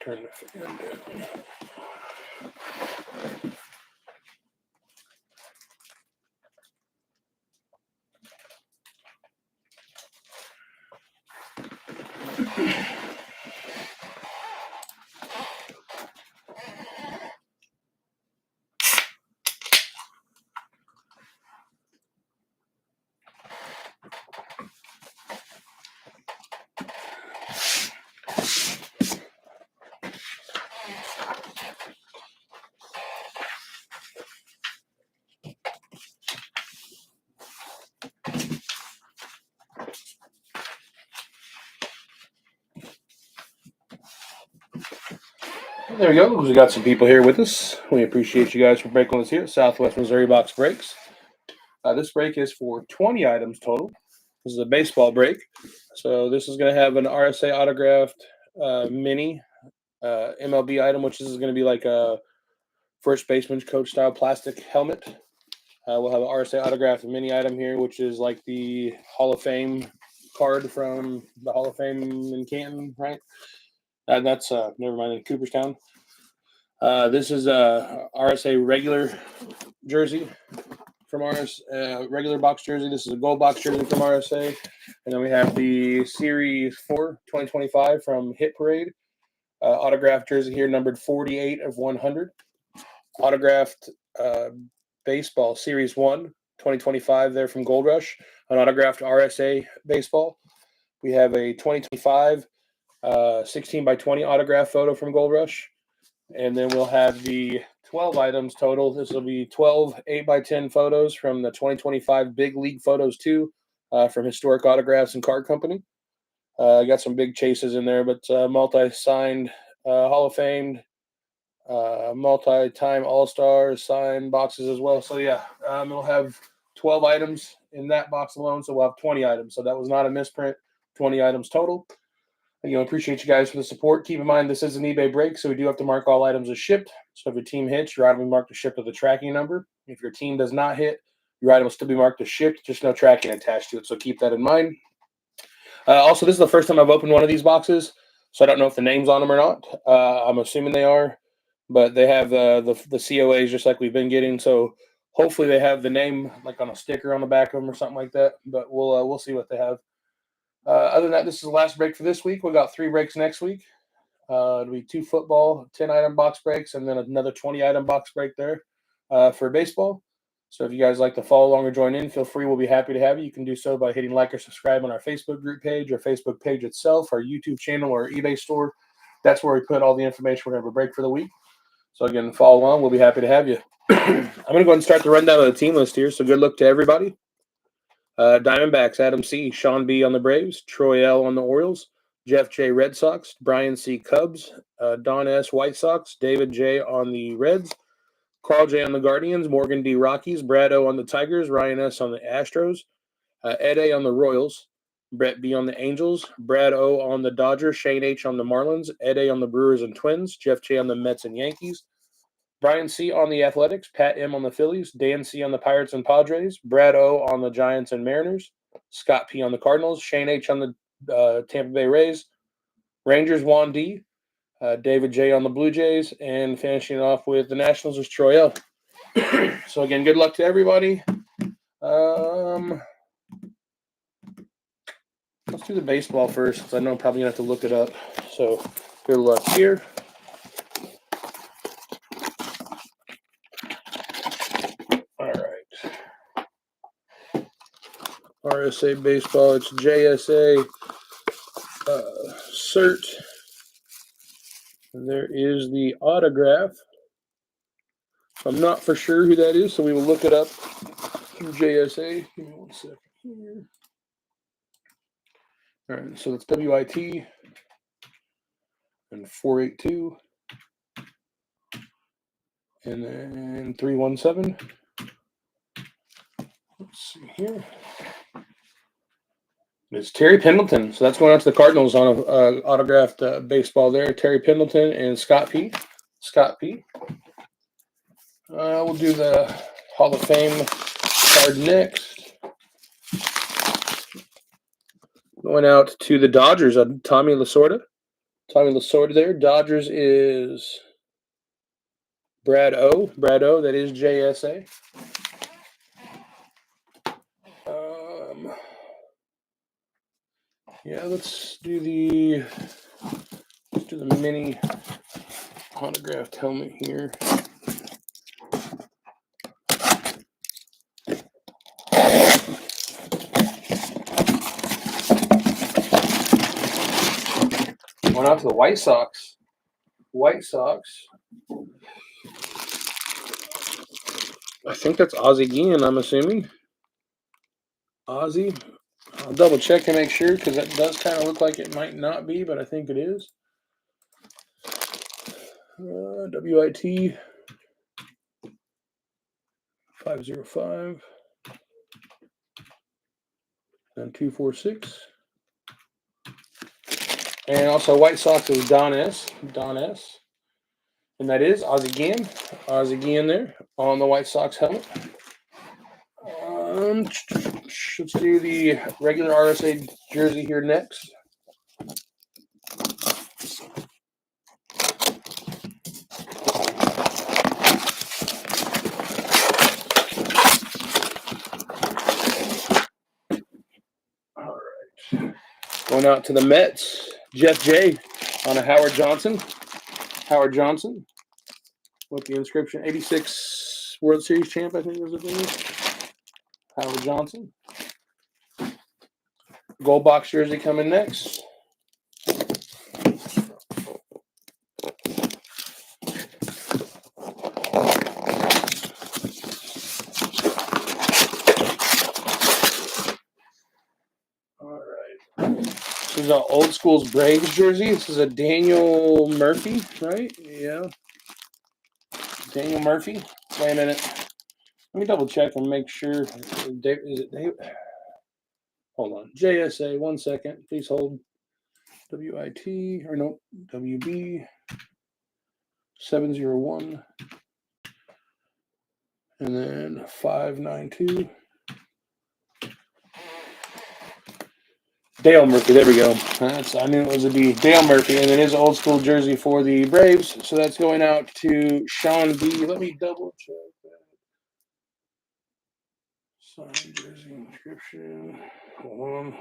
Turn the fan down. There we go. We got some people here with us. We appreciate you guys for breaking with us here at Southwest Missouri Box Breaks. This break is for 20 items total. This is a baseball break. So this is going to have an RSA autographed mini MLB item, which is going to be like a first baseman coach style plastic helmet. We'll have an RSA autographed mini item here, which is like the Hall of Fame card from the Hall of Fame in Canton, right? That's never mind, in Cooperstown. This is a RSA regular jersey from regular box jersey. This is a gold box jersey from RSA. And then we have the Series 4 2025 from Hit Parade. Autographed jersey here, numbered 48 of 100. Autographed baseball, Series 1 2025 there from Gold Rush. An autographed RSA baseball. We have a 2025 16 by 20 autograph photo from Gold Rush. And then we'll have the 12 items total. This will be 12 8x10 photos from the 2025 Big League Photos 2 from Historic Autographs and Card Company. Got some big chases in there, but multi-signed Hall of Fame, multi-time All-Stars signed boxes as well. So, yeah, it'll have 12 items in that box alone, so we'll have 20 items. So that was not a misprint, 20 items total. Appreciate you guys for the support. Keep in mind, this is an eBay break, so we do have to mark all items as shipped. So if your team hits, your item will be marked as shipped with a tracking number. If your team does not hit, your item will still be marked as shipped, just no tracking attached to it. So keep that in mind. Also, this is the first time I've opened one of these boxes, so I don't know if the name's on them or not. I'm assuming they are, but they have the COAs just like we've been getting. So hopefully they have the name like on a sticker on the back of them or something like that. But we'll see what they have. Other than that, this is the last break for this week. We got 3 breaks next week. It'll be 2 football, 10-item box breaks, and then another 20-item box break there for baseball. So if you guys like to follow along or join in, feel free. We'll be happy to have you. You can do so by hitting like or subscribe on our Facebook group page, our Facebook page itself, our YouTube channel, or our eBay store. That's where we put all the information we're going to have a break for the week. So again, follow along. We'll be happy to have you. I'm going to go ahead and start the rundown of the team list here. So good luck to everybody. Diamondbacks, Adam C., Sean B. on the Braves, Troy L. on the Orioles, Jeff J. Red Sox, Brian C. Cubs, Don S. White Sox, David J. on the Reds, Carl J. on the Guardians, Morgan D. Rockies, Brad O. on the Tigers, Ryan S. on the Astros, Ed A. on the Royals, Brett B. on the Angels, Brad O. on the Dodgers, Shane H. on the Marlins, Ed A. on the Brewers and Twins, Jeff J. on the Mets and Yankees, Brian C. on the Athletics, Pat M. on the Phillies, Dan C. on the Pirates and Padres, Brad O. on the Giants and Mariners, Scott P. on the Cardinals, Shane H. on the Tampa Bay Rays, Rangers, Juan D., David J. on the Blue Jays, and finishing off with the Nationals is Troy L. So, again, good luck to everybody. Let's do the baseball first, because I know I'm probably going to have to look it up. So, good luck here. RSA Baseball, it's JSA cert. And there is the autograph. I'm not for sure who that is, so we will look it up through JSA. Give me 1 second here. All right, so it's WIT and 482 and then 317. Let's see here. It's Terry Pendleton. So that's going out to the Cardinals on an autographed baseball there. Terry Pendleton and Scott P. We'll do the Hall of Fame card next. Going out to the Dodgers, Tommy Lasorda. Tommy Lasorda there. Dodgers is Brad O. That is JSA. Yeah, let's do the mini autographed helmet here. Going out to the White Sox. I think that's Ozzie Guillen, I'm assuming. Ozzie. I'll double check to make sure because that does kind of look like it might not be, but I think it is. WIT 505 and 246. And also White Sox is Don S. And that is Ozzie Guillen there on the White Sox helmet. Let's do the regular RSA jersey here next. All right. Going out to the Mets, Jeff J. on a Howard Johnson. With the inscription 86 World Series champ, I think was the thing. Howard Johnson. Gold box jersey coming next. All right. This is an old school's Braves jersey. This is a Daniel Murphy, right? Yeah. Daniel Murphy. Wait a minute. Let me double check and make sure. Is it Dave? Hold on. JSA, 1 second. Please hold. WIT, or no, WB 701. And then 592. Dale Murphy, there we go. I knew it was a D. Dale Murphy, and it is an old school jersey for the Braves. So that's going out to Sean B. Let me double check that. Signed jersey inscription. Hold on.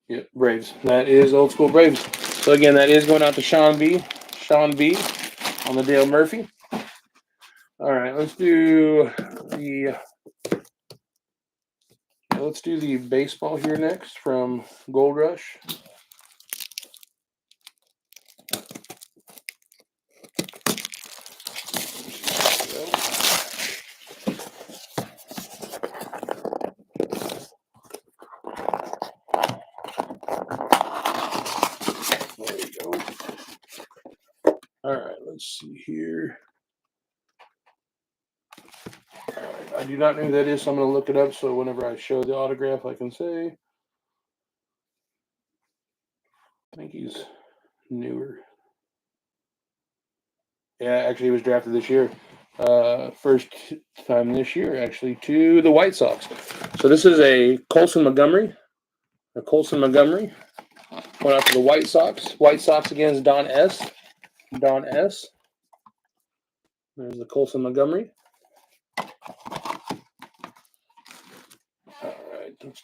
Yep, Braves. That is old school Braves. So again, that is going out to Sean B. On the Dale Murphy. All right, let's do the baseball here next from Gold Rush. There we go. All right, let's see here. All right, I do not know who that is, so I'm going to look it up so whenever I show the autograph, I can say. I think he's newer. Yeah, actually, he was drafted this year. First time this year, actually, to the White Sox. So this is a Colson Montgomery. Going out to the White Sox. White Sox against Don S. There's the Colson Montgomery. All right, let's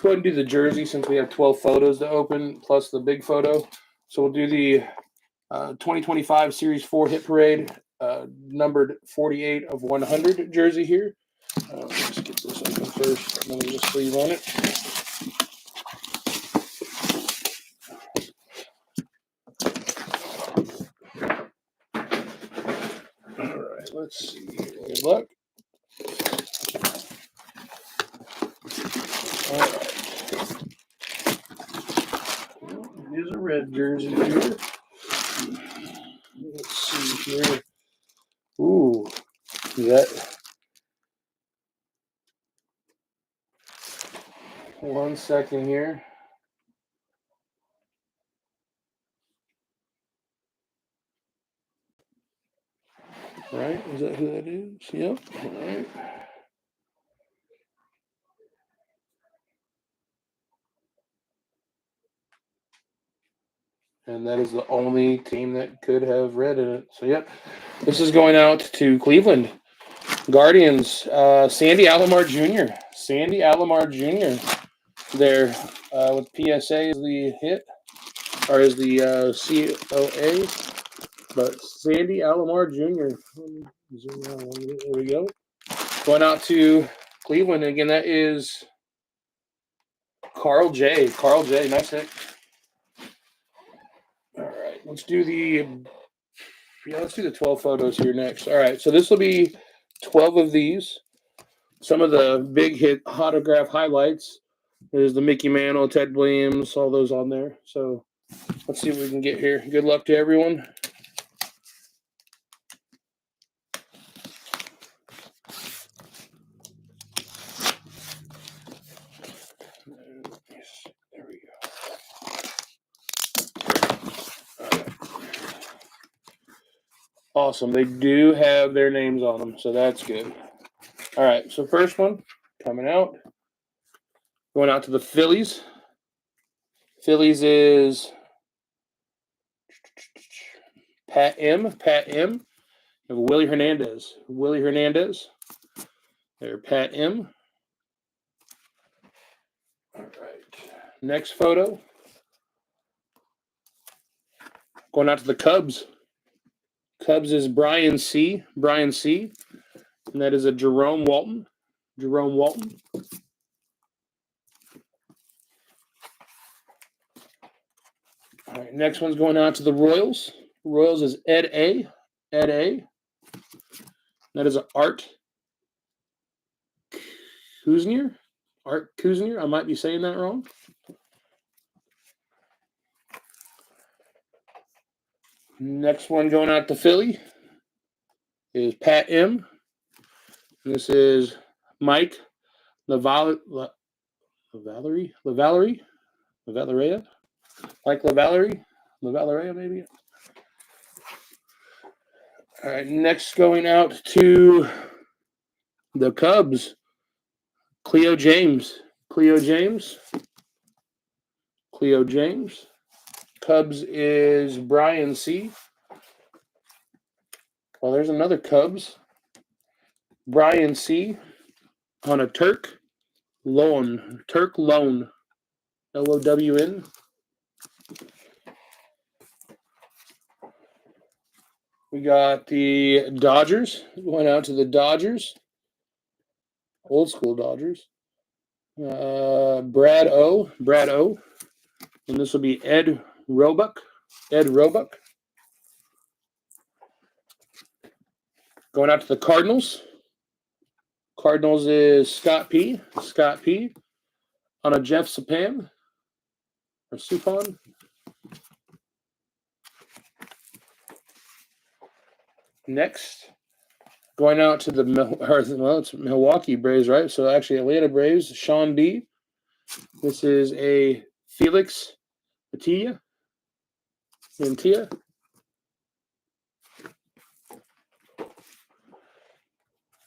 go ahead and do the jersey since we have 12 photos to open plus the big photo. So we'll do the 2025 Series 4 Hit Parade, numbered 48 of 100 jersey here. Let's get this open first, and then there's a sleeve on it. All right, let's see. Good luck. All right. It is a red jersey here. Let's see here. Ooh, that. 1 second here. Right? Is that who that is? Yep. All right. And that is the only team that could have red in it. So, yep. This is going out to Cleveland. Guardians, Sandy Alomar Jr. Sandy Alomar Jr. there with PSA is the hit, or is the COA. But Sandy Alomar Jr. There we go. Going out to Cleveland. Again, that is Carl J. Carl J. Nice hit. All right. Let's do the 12 photos here next. All right. So this will be 12 of these. Some of the big hit autograph highlights. There's the Mickey Mantle, Ted Williams, all those on there. So let's see what we can get here. Good luck to everyone. There we go. Right. Awesome. They do have their names on them, so that's good. All right. So first one coming out. Going out to the Phillies. Phillies is Pat M. Pat M. Willie Hernandez. Willie Hernandez. There, Pat M. All right. Next photo. Going out to the Cubs. Cubs is Brian C. Brian C. And that is a Jerome Walton. Jerome Walton. All right. Next one's going out to the Royals. Royals is Ed A. Ed A. That is an Art Kuznier. Art Kuznier. I might be saying that wrong. Next one going out to Philly is Pat M. This is Mike LaValleria. Mike LaValleria, maybe. All right, next going out to the Cubs, Cleo James. Cleo James. Cleo James. Cubs is Brian C. Well, there's another Cubs. Brian C. on a Turk Loan. Turk Loan. LOWN. We got the Dodgers. Going out to the Dodgers. Old school Dodgers. Brad O. Brad O. And this will be Ed Roebuck. Ed Roebuck. Going out to the Cardinals. Cardinals is Scott P. Scott P. On a Jeff Sappan. Or Suppan. Next. Going out to it's Milwaukee Braves, right? So actually Atlanta Braves, Sean D. This is a Felix Mantilla.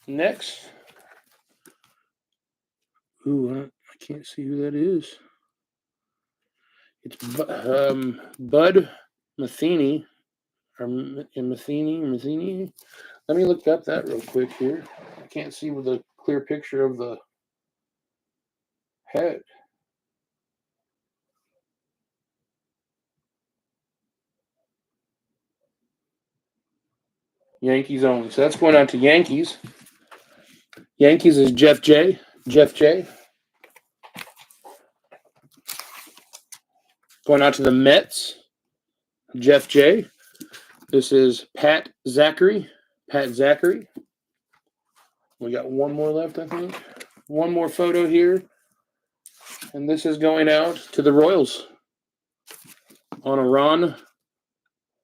Next. Ooh, I can't see who that is. It's Bud Matheny. Or Matheny. Let me look up that real quick here. I can't see with a clear picture of the head. Yankees only. So that's going on to Yankees. Yankees is Jeff J. Jeff J. Going out to the Mets. Jeff J. This is Pat Zachary. Pat Zachary. We got one more left, I think. One more photo here. And this is going out to the Royals on a Ron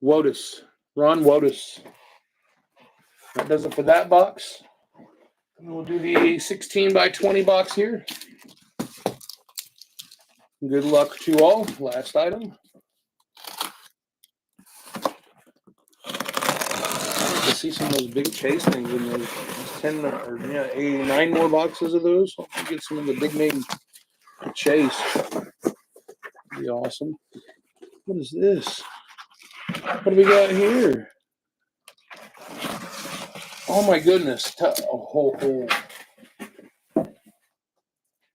Wotus. Ron Wotus. That does it for that box. And we'll do the 16 by 20 box here. Good luck to all. Last item. The see some of those big chase things in those 10 or 9 more boxes of those. Hopefully get some of the big name chase. Be awesome. What is this? What do we got here? Oh my goodness.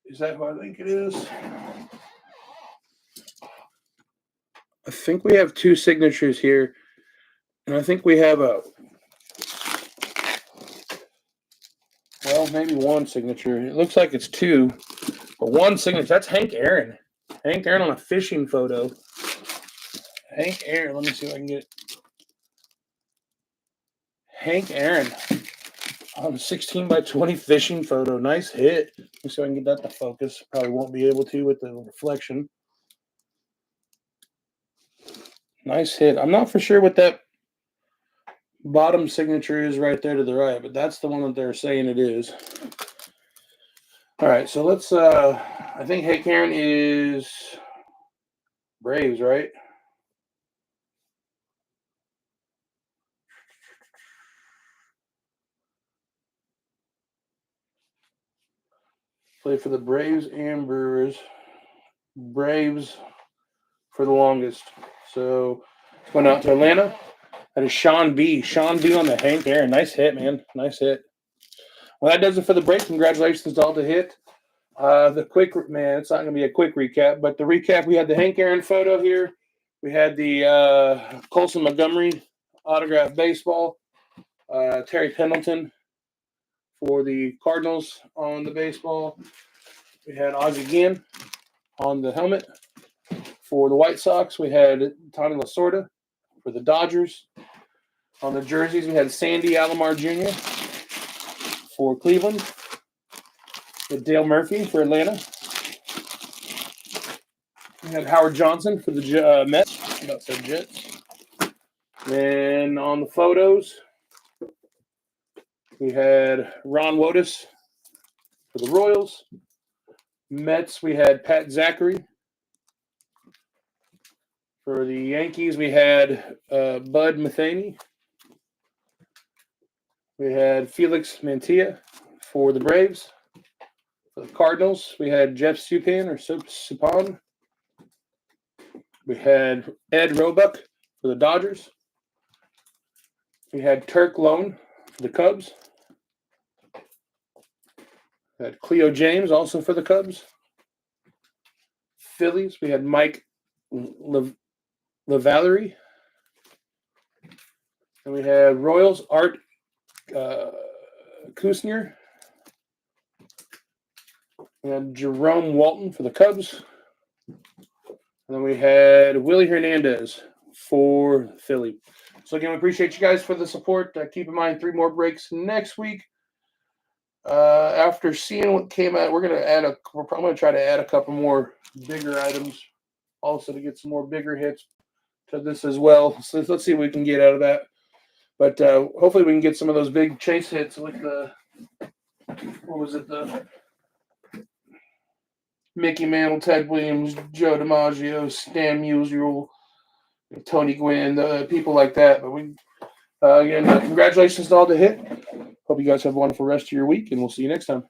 Is that what I think it is? I think we have 2 signatures here. And I think we have maybe 1 signature. It looks like it's 2. But 1 signature. That's Hank Aaron. Hank Aaron on a fishing photo. Hank Aaron. Let me see if I can get it. Hank Aaron on a 16x20 fishing photo. Nice hit. Let me see if I can get that to focus. Probably won't be able to with the reflection. Nice hit. I'm not for sure what that bottom signature is right there to the right, but that's the one that they're saying it is. All right, so let's I think Hank Aaron is Braves, right? Played for the Braves and Brewers. Braves for the longest. So went out to Atlanta. That is Sean B. Sean B on the Hank Aaron. Nice hit, man. Nice hit. Well, that does it for the break. Congratulations to all the hit. The quick, man, it's not going to be a quick recap, but the recap, we had the Hank Aaron photo here. We had the Colson Montgomery autographed baseball. Terry Pendleton for the Cardinals on the baseball. We had Ozzie Guillen on the helmet. For the White Sox, we had Tommy Lasorda for the Dodgers. On the jerseys, we had Sandy Alomar Jr. for Cleveland. With Dale Murphy for Atlanta. We had Howard Johnson for the Mets. About said Jets. Then on the photos, we had Ron Wotus for the Royals. Mets, we had Pat Zachary. For the Yankees, we had Bud Metheny. We had Felix Mantilla for the Braves. For the Cardinals, we had Jeff Suppan. We had Ed Roebuck for the Dodgers. We had Turk Loan for the Cubs. We had Cleo James also for the Cubs. Phillies, we had Mike LaVallerie. And we had Royals, Art Kusner. We had Jerome Walton for the Cubs. And then we had Willie Hernandez for Philly. So again, we appreciate you guys for the support. Keep in mind 3 more breaks next week. After seeing what came out, we're probably going to try to add a couple more bigger items also to get some more bigger hits to this as well. So let's see what we can get out of that. But hopefully we can get some of those big chase hits like the Mickey Mantle, Ted Williams, Joe DiMaggio, Stan Musial, Tony Gwynn, people like that. But we again, congratulations to all the hit. Hope you guys have a wonderful rest of your week, and we'll see you next time.